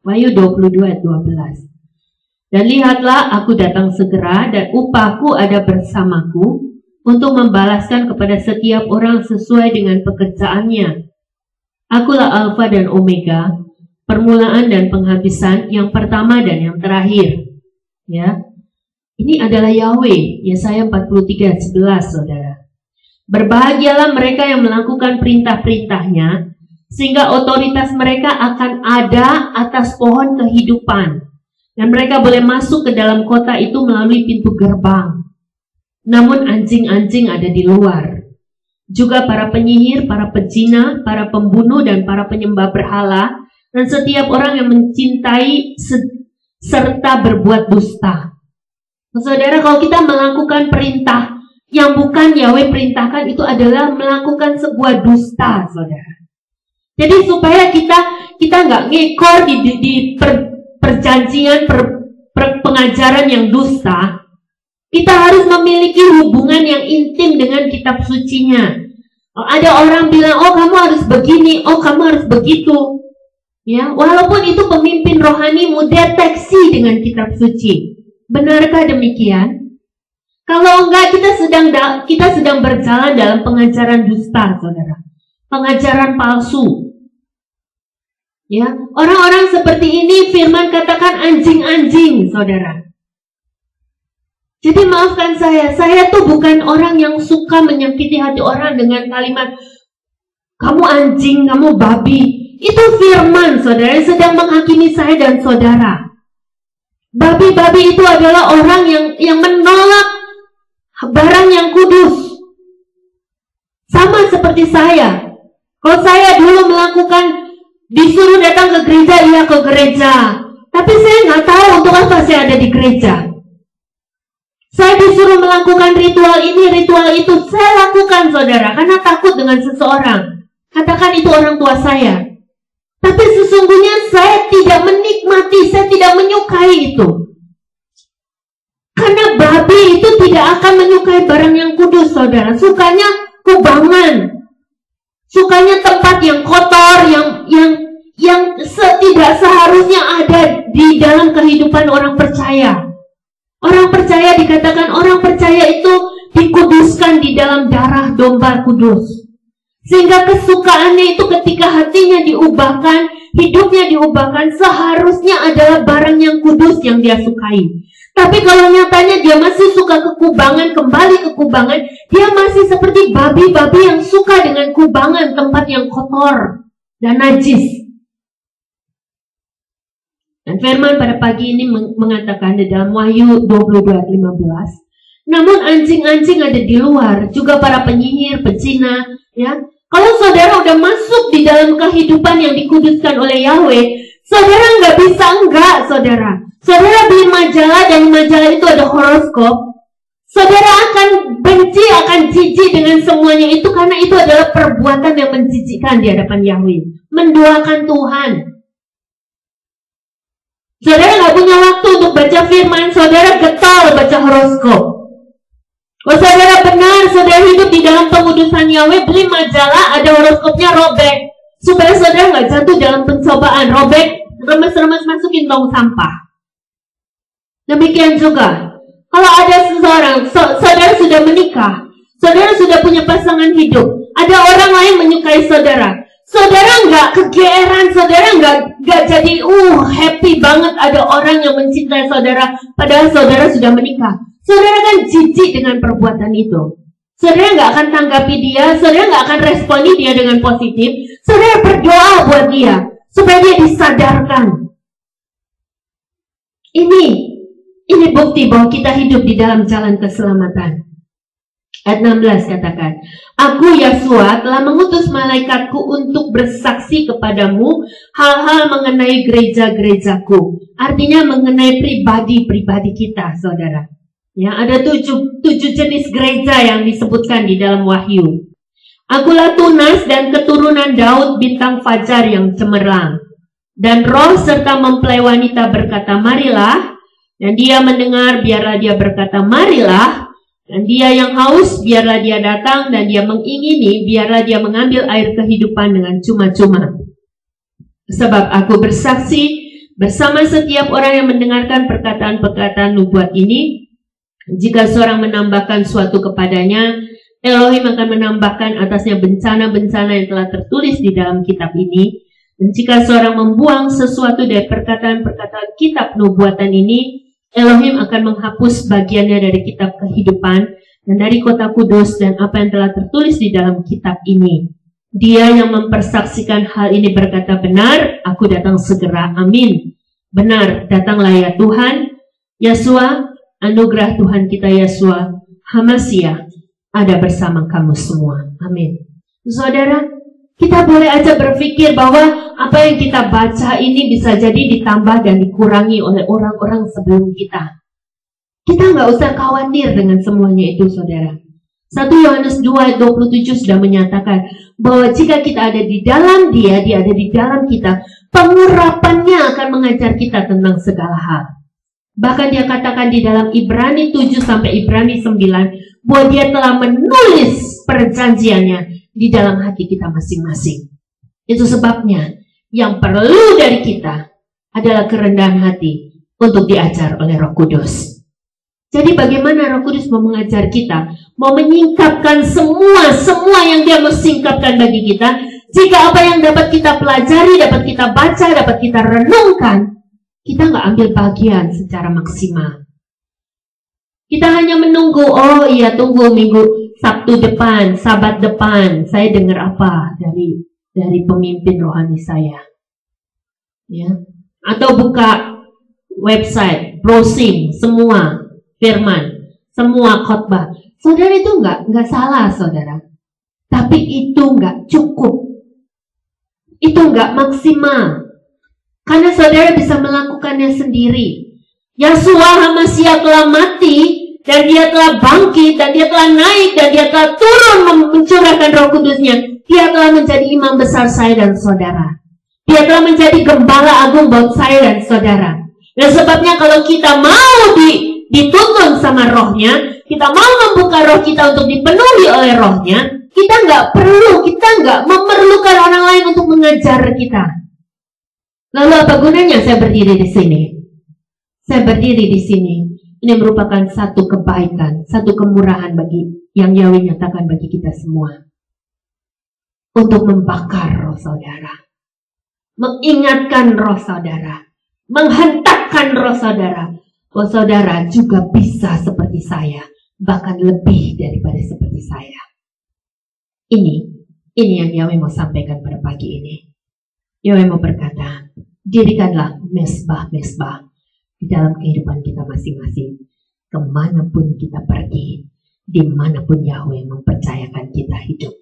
Wahyu 22 ayat 12. Dan lihatlah, aku datang segera dan upahku ada bersamaku untuk membalaskan kepada setiap orang sesuai dengan pekerjaannya. Akulah Alfa dan Omega, permulaan dan penghabisan, yang pertama dan yang terakhir. Ya, ini adalah Yahweh, Yesaya 43 ayat 11, saudara. Berbahagialah mereka yang melakukan perintah-perintahnya, sehingga otoritas mereka akan ada atas pohon kehidupan, dan mereka boleh masuk ke dalam kota itu melalui pintu gerbang. Namun anjing-anjing ada di luar. Juga para penyihir, para pezina, para pembunuh, dan para penyembah berhala, dan setiap orang yang mencintai serta berbuat dusta. Saudara, kalau kita melakukan perintah yang bukan Yahweh perintahkan, itu adalah melakukan sebuah dusta, saudara. Jadi supaya kita nggak ngekor di perjanjian pengajaran yang dusta, kita harus memiliki hubungan yang intim dengan kitab sucinya. Ada orang bilang, oh kamu harus begini, oh kamu harus begitu. Ya, walaupun itu pemimpin rohanimu, deteksi dengan kitab suci. Benarkah demikian? Kalau enggak, kita sedang berjalan dalam pengajaran dusta, saudara. Pengajaran palsu. Ya, orang-orang seperti ini firman katakan anjing-anjing, saudara. Jadi maafkan saya tuh bukan orang yang suka menyakiti hati orang dengan kalimat kamu anjing, kamu babi. Itu firman, saudara, yang sedang menghakimi saya dan saudara. Babi-babi itu adalah orang yang menolak barang yang kudus. Sama seperti saya. Kalau saya dulu disuruh datang ke gereja, iya ke gereja. Tapi saya nggak tahu untuk apa saya ada di gereja. Saya disuruh melakukan ritual ini, ritual itu. Saya lakukan, saudara, karena takut dengan seseorang. Katakan itu orang tua saya. Tapi sesungguhnya saya tidak menikmati, saya tidak menyukai itu. Karena babi itu tidak akan menyukai barang yang kudus, saudara. Sukanya kubangan. Sukanya tempat yang kotor, yang tidak seharusnya ada di dalam kehidupan orang percaya. Orang percaya dikatakan orang percaya itu dikuduskan di dalam darah domba kudus. Sehingga kesukaannya itu ketika hatinya diubahkan, hidupnya diubahkan, seharusnya adalah barang yang kudus yang dia sukai. Tapi kalau nyatanya dia masih suka kekubangan, kembali ke kubangan, dia masih seperti babi-babi yang suka dengan kubangan, tempat yang kotor dan najis. Dan firman pada pagi ini mengatakan di dalam Wahyu 22 ayat 15. Namun anjing-anjing ada di luar, juga para penyihir, pezina, ya. Kalau saudara udah masuk di dalam kehidupan yang dikuduskan oleh Yahweh, saudara nggak bisa enggak, saudara. Saudara beli majalah dan majalah itu ada horoskop. Saudara akan benci, akan jijik dengan semuanya itu karena itu adalah perbuatan yang menjijikkan di hadapan Yahweh. Menduakan Tuhan. Saudara nggak punya waktu untuk baca firman, saudara getol baca horoskop. Kalau saudara benar, saudara hidup di dalam pengudusan Yahweh, beli majalah, ada horoskopnya, robek. Supaya saudara nggak jatuh dalam pencobaan, robek, remes-remes masukin tong sampah. Demikian juga, kalau ada seseorang, saudara sudah menikah, saudara sudah punya pasangan hidup, ada orang lain menyukai saudara. Saudara nggak kegeeran, saudara nggak jadi happy banget ada orang yang mencintai saudara, padahal saudara sudah menikah. Saudara kan jijik dengan perbuatan itu. Saudara nggak akan tanggapi dia, saudara nggak akan responi dia dengan positif. Saudara berdoa buat dia supaya dia disadarkan. Ini bukti bahwa kita hidup di dalam jalan keselamatan. Ayat 16 katakan, Aku Yahshua telah mengutus malaikatku untuk bersaksi kepadamu hal-hal mengenai gereja-gerejaku. Artinya mengenai pribadi-pribadi kita, saudara. Ya, ada tujuh jenis gereja yang disebutkan di dalam Wahyu. Akulah tunas dan keturunan Daud bintang fajar yang cemerlang. Dan roh serta mempelai wanita berkata, marilah. Dan dia mendengar, biarlah dia berkata, marilah. Dan dia yang haus, biarlah dia datang. Dan dia mengingini, biarlah dia mengambil air kehidupan dengan cuma-cuma. Sebab aku bersaksi Bersama setiap orang yang mendengarkan perkataan-perkataan nubuat ini, jika seorang menambahkan suatu kepadanya, Elohim akan menambahkan atasnya bencana-bencana yang telah tertulis di dalam kitab ini. Dan jika seorang membuang sesuatu dari perkataan-perkataan kitab nubuatan ini, Elohim akan menghapus bagiannya dari kitab kehidupan dan dari kota kudus dan apa yang telah tertulis di dalam kitab ini. Dia yang mempersaksikan hal ini berkata, benar, aku datang segera, amin. Benar, datanglah ya Tuhan. Yesua, anugerah Tuhan kita Yesua, Hamasia, ada bersama kamu semua, amin. Saudara, kita boleh aja berpikir bahwa apa yang kita baca ini bisa jadi ditambah dan dikurangi oleh orang-orang sebelum kita. Kita nggak usah khawatir dengan semuanya itu, saudara. 1 Yohanes 2:27 sudah menyatakan bahwa jika kita ada di dalam Dia ada di dalam kita, pengurapannya akan mengajar kita tentang segala hal. Bahkan dia katakan di dalam Ibrani 7 sampai Ibrani 9 bahwa Dia telah menulis perjanjiannya di dalam hati kita masing-masing. Itu sebabnya yang perlu dari kita adalah kerendahan hati untuk diajar oleh Roh Kudus. Jadi bagaimana Roh Kudus mau mengajar kita, mau menyingkapkan semua yang Dia mau singkapkan bagi kita. Jika apa yang dapat kita pelajari, dapat kita baca, dapat kita renungkan, kita nggak ambil bagian secara maksimal. Kita hanya menunggu, oh iya tunggu minggu Sabtu depan, Sabat depan, saya dengar apa dari pemimpin rohani saya. Ya. Atau buka website, browsing, semua firman, semua khotbah. Saudara, itu nggak salah, saudara. Tapi itu nggak cukup. Itu nggak maksimal. Karena saudara bisa melakukannya sendiri. Yesua Hamasia telah mati, dan Dia telah bangkit, dan Dia telah naik, dan Dia telah turun mencurahkan Roh Kudusnya. Dia telah menjadi imam besar saya dan saudara. Dia telah menjadi gembala agung buat saya dan saudara. Dan sebabnya kalau kita mau dituntun sama rohnya, kita mau membuka roh kita untuk dipenuhi oleh rohnya, kita nggak memerlukan orang lain untuk mengajar kita. Lalu apa gunanya saya berdiri di sini? Saya berdiri di sini. Ini merupakan satu kebaikan, satu kemurahan bagi yang Yahweh nyatakan bagi kita semua. Untuk membakar roh saudara, mengingatkan roh saudara, menghentakkan roh saudara. Oh saudara juga bisa seperti saya, bahkan lebih daripada seperti saya. Ini yang Yahweh mau sampaikan pada pagi ini. Yahweh mau berkata, dirikanlah mesbah-mesbah di dalam kehidupan kita masing-masing. Kemanapun kita pergi, dimanapun Yahweh mempercayakan kita hidup.